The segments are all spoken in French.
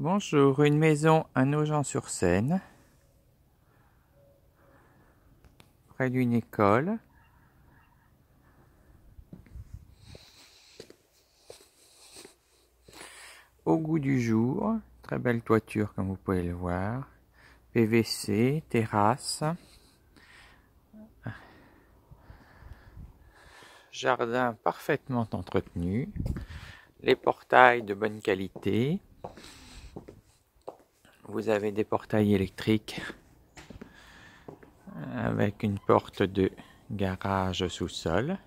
Bonjour, une maison à Nogent-sur-Seine, près d'une école. Au goût du jour, très belle toiture comme vous pouvez le voir. PVC, terrasse. Jardin parfaitement entretenu. Les portails de bonne qualité. Vous avez des portails électriques avec une porte de garage sous-sol.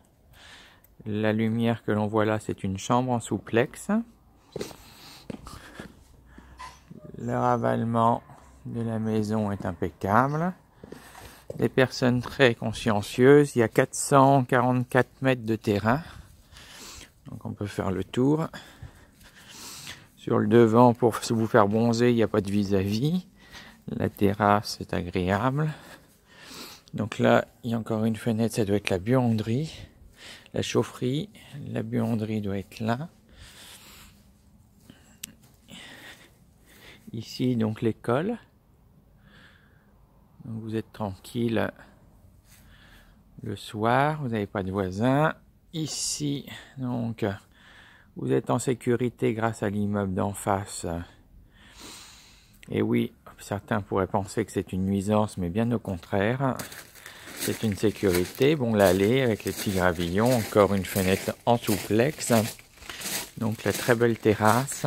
La lumière que l'on voit là, c'est une chambre en souplex. Le ravalement de la maison est impeccable. Des personnes très consciencieuses. Il y a 444 mètres de terrain. Donc on peut faire le tour. Sur le devant, pour vous faire bronzer, il n'y a pas de vis-à-vis. La terrasse est agréable. Donc là, il y a encore une fenêtre, ça doit être la buanderie. La chaufferie, la buanderie doit être là. Ici, donc l'école. Vous êtes tranquille le soir, vous n'avez pas de voisins. Ici, donc, vous êtes en sécurité grâce à l'immeuble d'en face. Et oui, certains pourraient penser que c'est une nuisance, mais bien au contraire. C'est une sécurité. Bon, l'allée avec les petits gravillons, encore une fenêtre en souplex. Donc la très belle terrasse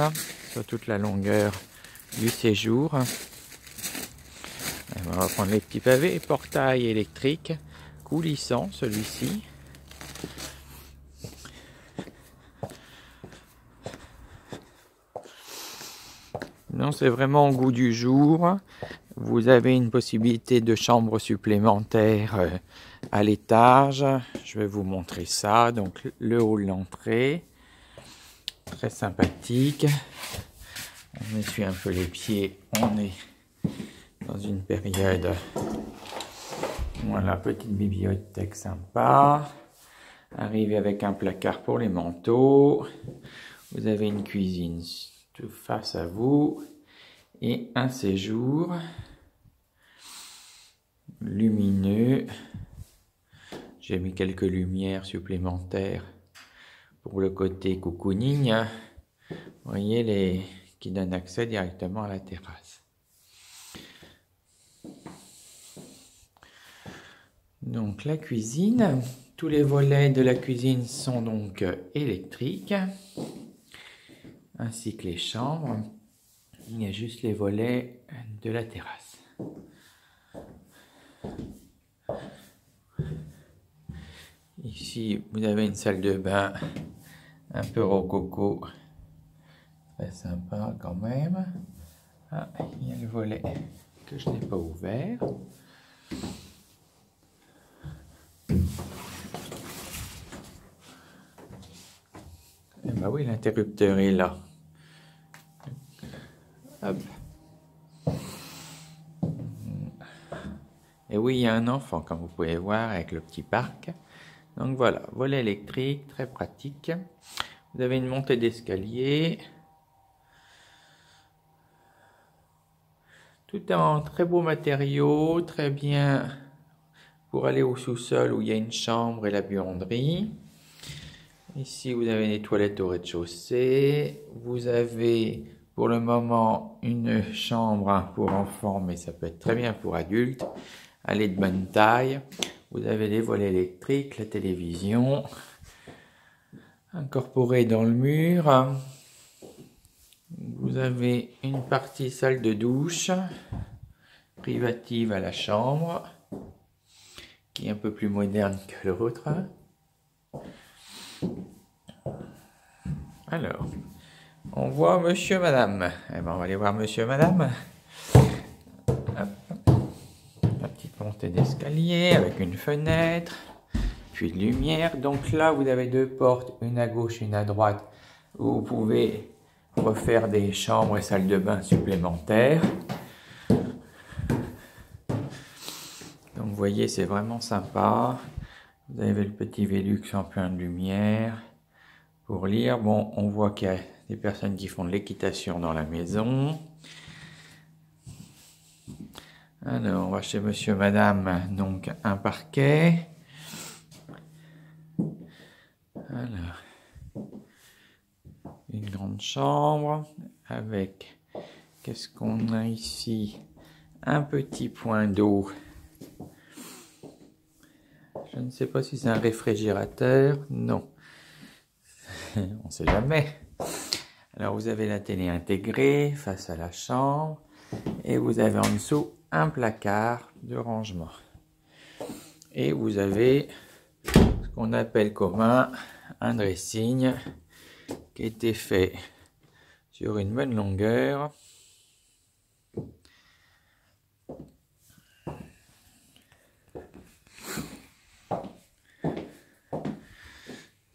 sur toute la longueur du séjour. On va prendre les petits pavés, portail électrique, coulissant celui-ci. Non, c'est vraiment au goût du jour. Vous avez une possibilité de chambre supplémentaire à l'étage. Je vais vous montrer ça. Donc le hall d'entrée, très sympathique. On essuie un peu les pieds. On est dans une période. Voilà, petite bibliothèque sympa. Arrivé avec un placard pour les manteaux. Vous avez une cuisine tout face à vous. Et un séjour lumineux. J'ai mis quelques lumières supplémentaires pour le côté cocooning. Vous voyez, qui donnent accès directement à la terrasse. Donc la cuisine, tous les volets de la cuisine sont donc électriques, ainsi que les chambres. Il y a juste les volets de la terrasse. Ici, vous avez une salle de bain un peu rococo, très sympa quand même. Ah, il y a le volet que je n'ai pas ouvert. Et bah oui, l'interrupteur est là. Hop. Et oui, il y a un enfant, comme vous pouvez voir, avec le petit parc. Donc voilà, volet électrique, très pratique. Vous avez une montée d'escalier. Tout en très beaux matériaux, très bien pour aller au sous-sol où il y a une chambre et la buanderie. Ici, vous avez des toilettes au rez-de-chaussée. Vous avez pour le moment une chambre pour enfants, mais ça peut être très bien pour adultes. Elle est de bonne taille. Vous avez les volets électriques, la télévision incorporée dans le mur. Vous avez une partie salle de douche privative à la chambre qui est un peu plus moderne que l'autre. Alors, on voit monsieur, madame. Eh ben, on va aller voir monsieur, madame. Hop. La petite montée d'escalier avec une fenêtre, puis de lumière. Donc là, vous avez deux portes, une à gauche et une à droite, où vous pouvez refaire des chambres et salles de bain supplémentaires. Donc vous voyez, c'est vraiment sympa. Vous avez le petit Velux en plein de lumière pour lire. Bon, on voit qu'il y a des personnes qui font de l'équitation dans la maison. Alors, on va chez monsieur, madame, donc un parquet. Alors, une grande chambre avec, qu'est-ce qu'on a ici? Un petit point d'eau. Je ne sais pas si c'est un réfrigérateur. Non. On ne sait jamais. Alors, vous avez la télé intégrée face à la chambre. Et vous avez en dessous un placard de rangement. Et vous avez ce qu'on appelle commun un dressing qui a été fait sur une bonne longueur.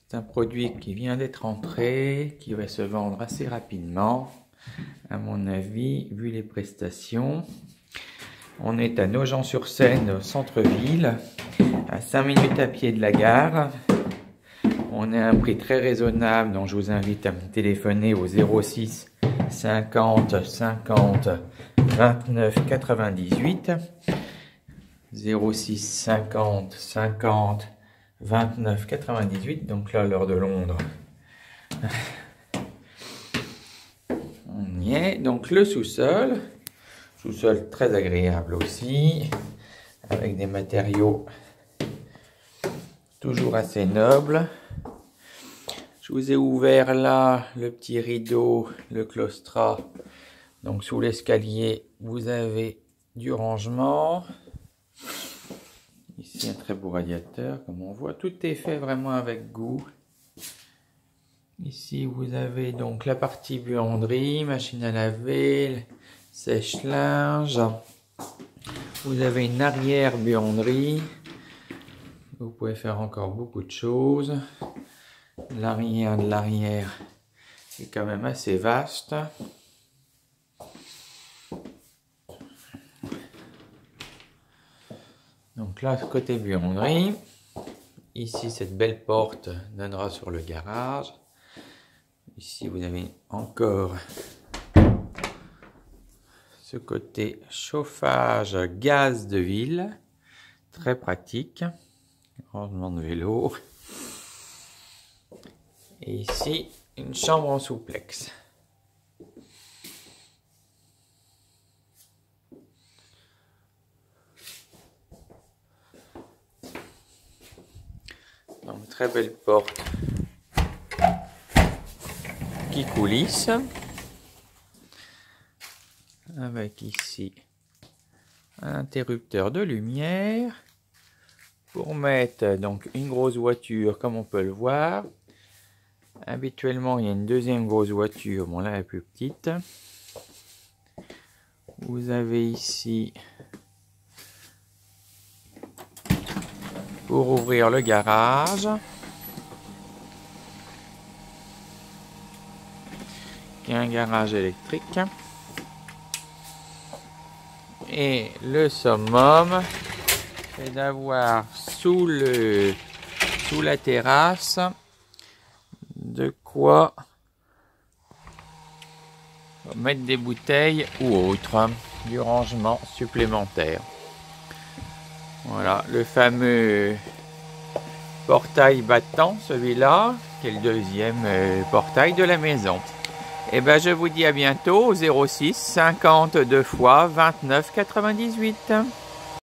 C'est un produit qui vient d'être entré, qui va se vendre assez rapidement, à mon avis, vu les prestations. On est à Nogent-sur-Seine, au centre-ville, à 5 minutes à pied de la gare. On est à un prix très raisonnable, donc je vous invite à me téléphoner au 06 50 50 29 98. 06 50 50 29 98, donc là l'heure de Londres. On y est, donc le sous-sol très agréable aussi, avec des matériaux toujours assez nobles. Je vous ai ouvert là le petit rideau, le claustrat, donc sous l'escalier vous avez du rangement. Ici un très beau radiateur, comme on voit, tout est fait vraiment avec goût. Ici vous avez donc la partie buanderie, machine à laver, sèche-linge. Vous avez une arrière buanderie. Vous pouvez faire encore beaucoup de choses. L'arrière de l'arrière est quand même assez vaste. Donc là, côté buanderie. Ici, cette belle porte donnera sur le garage. Ici, vous avez encore ce côté chauffage gaz de ville. Très pratique. Rangement de vélo. Et ici, une chambre en souplex. Donc, très belle porte qui coulisse. Avec ici un interrupteur de lumière pour mettre donc une grosse voiture comme on peut le voir. Habituellement il y a une deuxième grosse voiture, bon là elle est plus petite. Vous avez ici pour ouvrir le garage qui est un garage électrique. Et le summum, c'est d'avoir sous la terrasse de quoi mettre des bouteilles ou autre, du rangement supplémentaire. Voilà, le fameux portail battant, celui-là, qui est le deuxième portail de la maison. Et ben je vous dis à bientôt au 06 52 fois 29 98.